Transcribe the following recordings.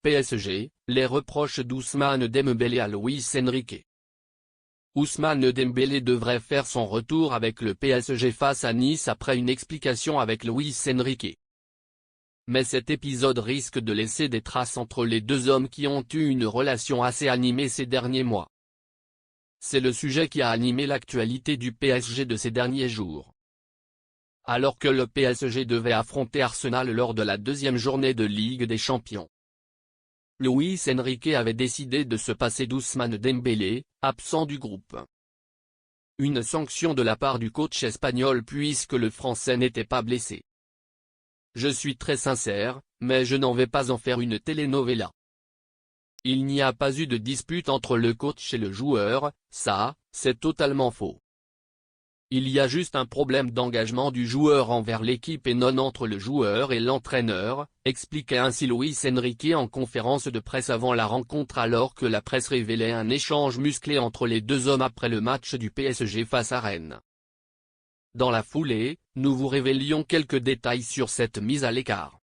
PSG, les reproches d'Ousmane Dembélé à Luis Enrique. Ousmane Dembélé devrait faire son retour avec le PSG face à Nice après une explication avec Luis Enrique. Mais cet épisode risque de laisser des traces entre les deux hommes qui ont eu une relation assez animée ces derniers mois. C'est le sujet qui a animé l'actualité du PSG de ces derniers jours. Alors que le PSG devait affronter Arsenal lors de la deuxième journée de Ligue des Champions, Luis Enrique avait décidé de se passer d'Ousmane Dembélé, absent du groupe. Une sanction de la part du coach espagnol puisque le Français n'était pas blessé. Je suis très sincère, mais je n'en vais pas en faire une telenovela. Il n'y a pas eu de dispute entre le coach et le joueur, ça, c'est totalement faux. Il y a juste un problème d'engagement du joueur envers l'équipe et non entre le joueur et l'entraîneur, expliquait ainsi Luis Enrique en conférence de presse avant la rencontre alors que la presse révélait un échange musclé entre les deux hommes après le match du PSG face à Rennes. Dans la foulée, nous vous révélions quelques détails sur cette mise à l'écart.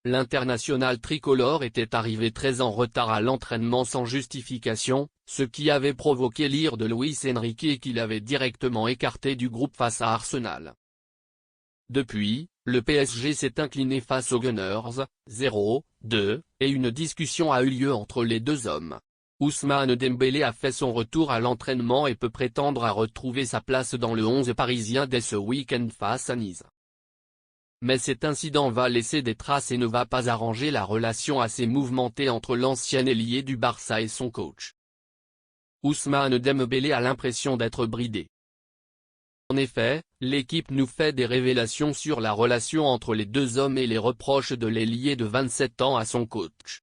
L'international tricolore était arrivé très en retard à l'entraînement sans justification, ce qui avait provoqué l'ire de Luis Enrique qu'il avait directement écarté du groupe face à Arsenal. Depuis, le PSG s'est incliné face aux Gunners, 0-2, et une discussion a eu lieu entre les deux hommes. Ousmane Dembélé a fait son retour à l'entraînement et peut prétendre à retrouver sa place dans le 11 parisien dès ce week-end face à Nice. Mais cet incident va laisser des traces et ne va pas arranger la relation assez mouvementée entre l'ancien ailier du Barça et son coach. Ousmane Dembélé a l'impression d'être bridé. En effet, l'équipe nous fait des révélations sur la relation entre les deux hommes et les reproches de l'ailier de 27 ans à son coach.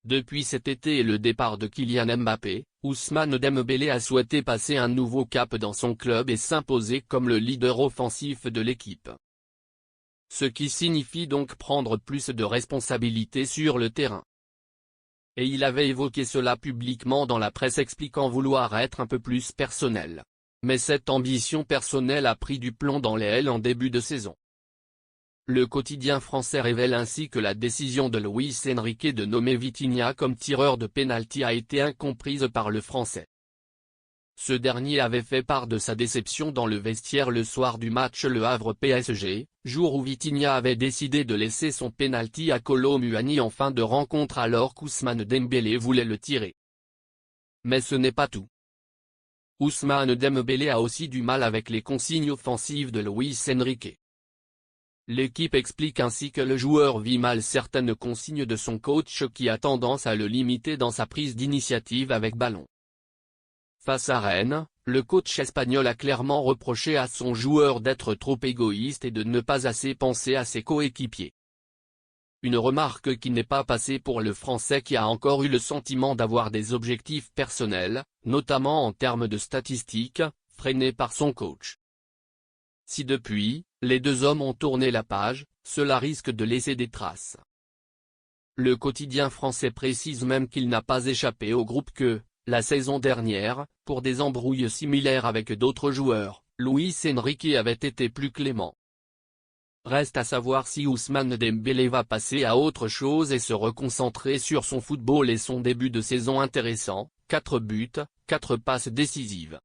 Depuis cet été et le départ de Kylian Mbappé, Ousmane Dembélé a souhaité passer un nouveau cap dans son club et s'imposer comme le leader offensif de l'équipe. Ce qui signifie donc prendre plus de responsabilités sur le terrain. Et il avait évoqué cela publiquement dans la presse expliquant vouloir être un peu plus personnel. Mais cette ambition personnelle a pris du plomb dans les ailes en début de saison. Le quotidien français révèle ainsi que la décision de Luis Enrique de nommer Vitinha comme tireur de pénalty a été incomprise par le Français. Ce dernier avait fait part de sa déception dans le vestiaire le soir du match Le Havre-PSG, jour où Vitinha avait décidé de laisser son pénalty à Kolo Muani en fin de rencontre alors qu'Ousmane Dembélé voulait le tirer. Mais ce n'est pas tout. Ousmane Dembélé a aussi du mal avec les consignes offensives de Luis Enrique. L'équipe explique ainsi que le joueur vit mal certaines consignes de son coach qui a tendance à le limiter dans sa prise d'initiative avec ballon. Face à Rennes, le coach espagnol a clairement reproché à son joueur d'être trop égoïste et de ne pas assez penser à ses coéquipiers. Une remarque qui n'est pas passée pour le Français qui a encore eu le sentiment d'avoir des objectifs personnels, notamment en termes de statistiques, freinés par son coach. Si depuis, les deux hommes ont tourné la page, cela risque de laisser des traces. Le quotidien français précise même qu'il n'a pas échappé au groupe que, la saison dernière, pour des embrouilles similaires avec d'autres joueurs, Luis Enrique avait été plus clément. Reste à savoir si Ousmane Dembélé va passer à autre chose et se reconcentrer sur son football et son début de saison intéressant, 4 buts, 4 passes décisives.